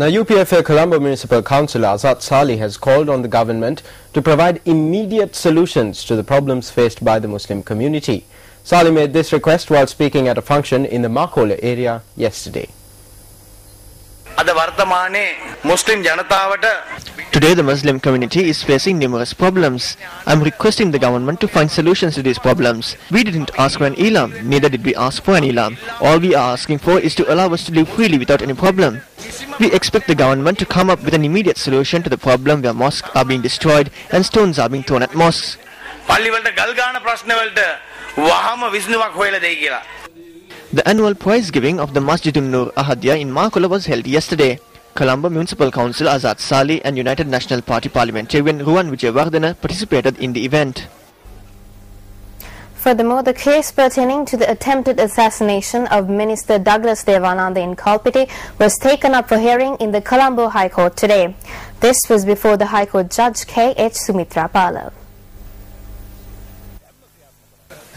Now, UPFA Colombo Municipal Councillor Azad Salih has called on the government to provide immediate solutions to the problems faced by the Muslim community. Salih made this request while speaking at a function in the Makola area yesterday. Today the Muslim community is facing numerous problems. I am requesting the government to find solutions to these problems. We didn't ask for an ilam, neither did we ask for an ilam. All we are asking for is to allow us to live freely without any problem. We expect the government to come up with an immediate solution to the problem where mosques are being destroyed and stones are being thrown at mosques. The annual prize giving of the Masjidun Nur Ahadiyya in Makola was held yesterday. Colombo Municipal Council Azad Salih and United National Party parliamentarian Ruwan Wijewardena participated in the event. Furthermore, the case pertaining to the attempted assassination of Minister Douglas Devananda in Kalpiti was taken up for hearing in the Colombo High Court today. This was before the High Court Judge K.H. Sumitra Pala.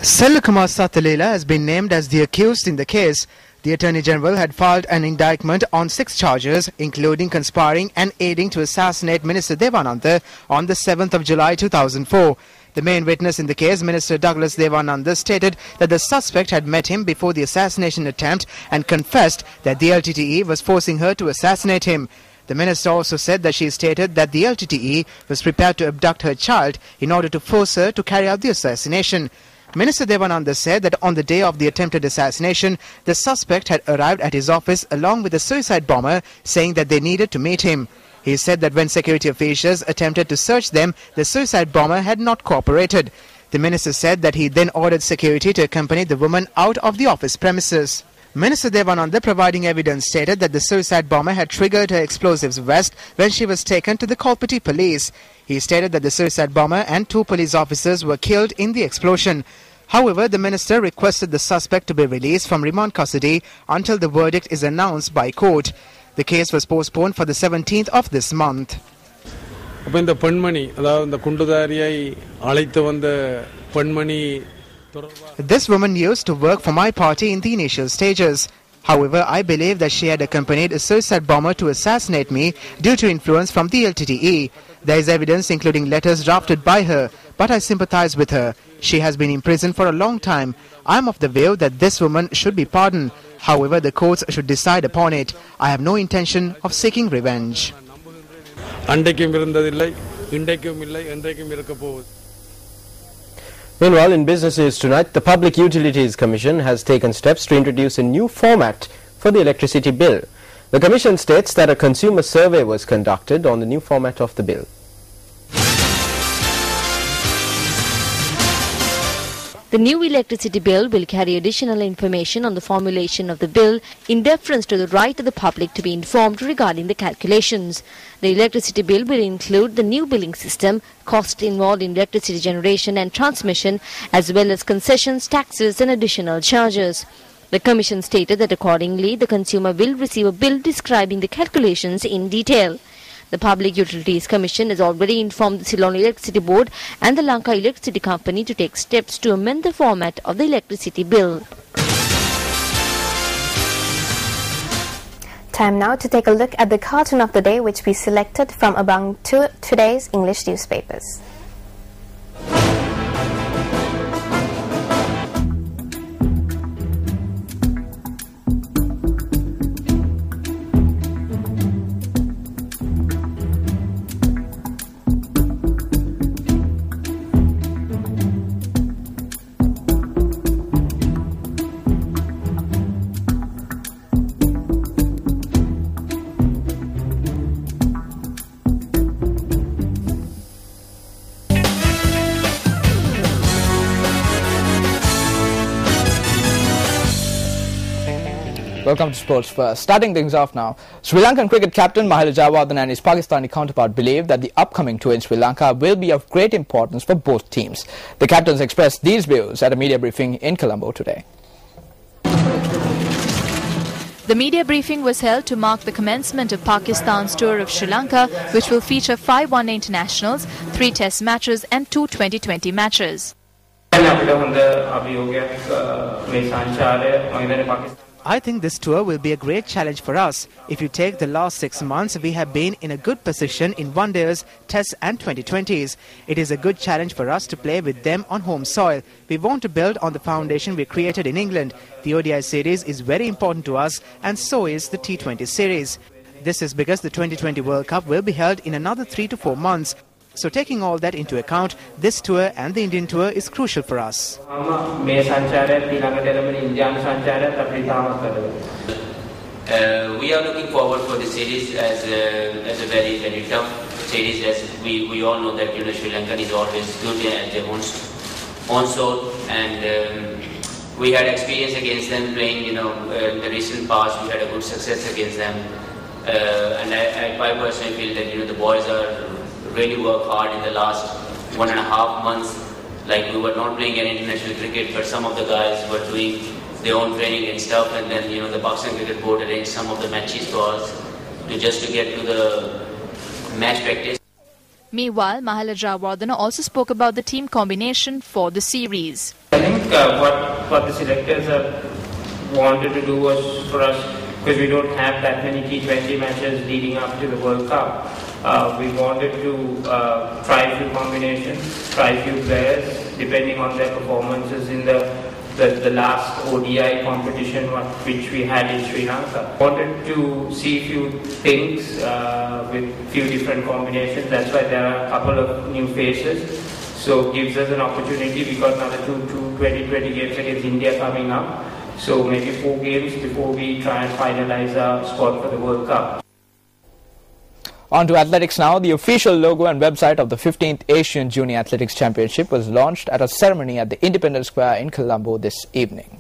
Sellakumar Sathalela has been named as the accused in the case. The Attorney General had filed an indictment on 6 charges, including conspiring and aiding to assassinate Minister Devananda on the 7th of July 2004. The main witness in the case, Minister Douglas Devananda, stated that the suspect had met him before the assassination attempt and confessed that the LTTE was forcing her to assassinate him. The minister also said that she stated that the LTTE was prepared to abduct her child in order to force her to carry out the assassination. Minister Devananda said that on the day of the attempted assassination, the suspect had arrived at his office along with a suicide bomber, saying that they needed to meet him. He said that when security officials attempted to search them, the suicide bomber had not cooperated. The minister said that he then ordered security to accompany the woman out of the office premises. Minister Devananda, providing evidence, stated that the suicide bomber had triggered her explosives vest when she was taken to the Kalpiti police. He stated that the suicide bomber and 2 police officers were killed in the explosion. However, the minister requested the suspect to be released from remand custody until the verdict is announced by court. The case was postponed for the 17th of this month. This woman used to work for my party in the initial stages. However, I believe that she had accompanied a suicide bomber to assassinate me due to influence from the LTTE. There is evidence including letters drafted by her, but I sympathize with her. She has been in prison for a long time. I am of the view that this woman should be pardoned. However, the courts should decide upon it. I have no intention of seeking revenge. Meanwhile, in business news tonight, the Public Utilities Commission has taken steps to introduce a new format for the electricity bill. The Commission states that a consumer survey was conducted on the new format of the bill. The new electricity bill will carry additional information on the formulation of the bill in deference to the right of the public to be informed regarding the calculations. The electricity bill will include the new billing system, costs involved in electricity generation and transmission, as well as concessions, taxes and additional charges. The Commission stated that accordingly, the consumer will receive a bill describing the calculations in detail. The Public Utilities Commission has already informed the Ceylon Electricity Board and the Lanka Electricity Company to take steps to amend the format of the electricity bill. Time now to take a look at the cartoon of the day, which we selected from among today's English newspapers. Welcome to Sports First. Starting things off now, Sri Lankan cricket captain Mahela Jayawardene and his Pakistani counterpart believe that the upcoming tour in Sri Lanka will be of great importance for both teams. The captains expressed these views at a media briefing in Colombo today. The media briefing was held to mark the commencement of Pakistan's tour of Sri Lanka, which will feature 5 one-day internationals, 3 test matches and 2 T20 matches. I think this tour will be a great challenge for us. If you take the last 6 months, we have been in a good position in one-days, tests and 2020s. It is a good challenge for us to play with them on home soil. We want to build on the foundation we created in England. The ODI series is very important to us, and so is the T20 series. This is because the 2020 World Cup will be held in another 3 to 4 months. So taking all that into account, this tour and the Indian tour is crucial for us. We are looking forward for the series as a very, very tough series, as we all know that Sri Lanka is always good at their own soil, and we had experience against them playing, in the recent past. We had a good success against them, and I personally feel that the boys are really work hard in the last 1.5 months. Like, we were not playing any international cricket, but some of the guys were doing their own training and stuff, and then the Pakistan Cricket Board arranged some of the matches for us to get to the match practice. Meanwhile, Mahela Jayawardene also spoke about the team combination for the series. I think what the selectors have wanted to do was for us, because we don't have that many T20 matches leading up to the World Cup. We wanted to try a few combinations, try a few players, depending on their performances in the last ODI competition which we had in Sri Lanka. Wanted to see a few things with few different combinations. That's why there are a couple of new faces. So it gives us an opportunity. We got another two 2020 games against India coming up. So maybe 4 games before we try and finalize our squad for the World Cup. On to athletics now. The official logo and website of the 15th Asian Junior Athletics Championship was launched at a ceremony at the Independence Square in Colombo this evening.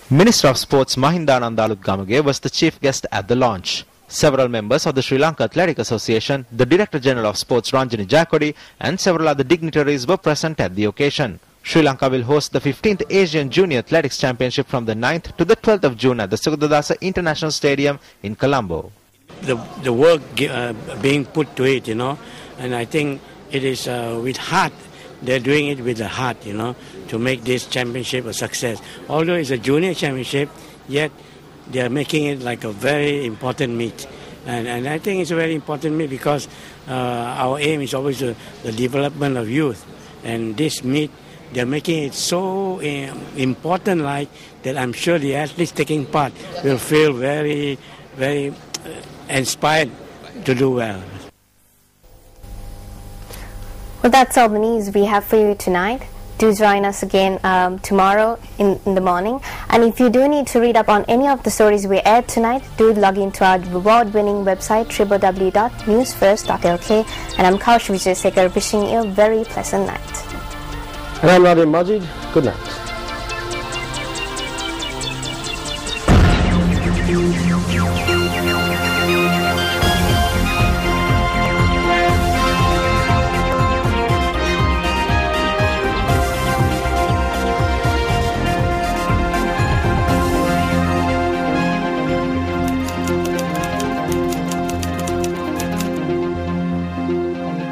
Minister of Sports Mahindananda Aluthgamage was the chief guest at the launch. Several members of the Sri Lanka Athletic Association, the Director General of Sports Ranjini Jayakodi and several other dignitaries were present at the occasion. Sri Lanka will host the 15th Asian Junior Athletics Championship from the 9th to the 12th of June at the Sugadadasa International Stadium in Colombo. The work being put to it, and I think it is with heart. They're doing it with the heart, to make this championship a success. Although it's a junior championship, yet they're making it like a very important meet. And I think it's a very important meet because our aim is always the development of youth. And this meet, they're making it so important, like that I'm sure the athletes taking part will feel very, very inspired to do well. Well, that's all the news we have for you tonight. Do join us again tomorrow in the morning. And if you do need to read up on any of the stories we aired tonight, do log into our award-winning website www.newsfirst.lk. And I'm Kaush Vijaysekar wishing you a very pleasant night. And I'm Nadim Majid. Good night.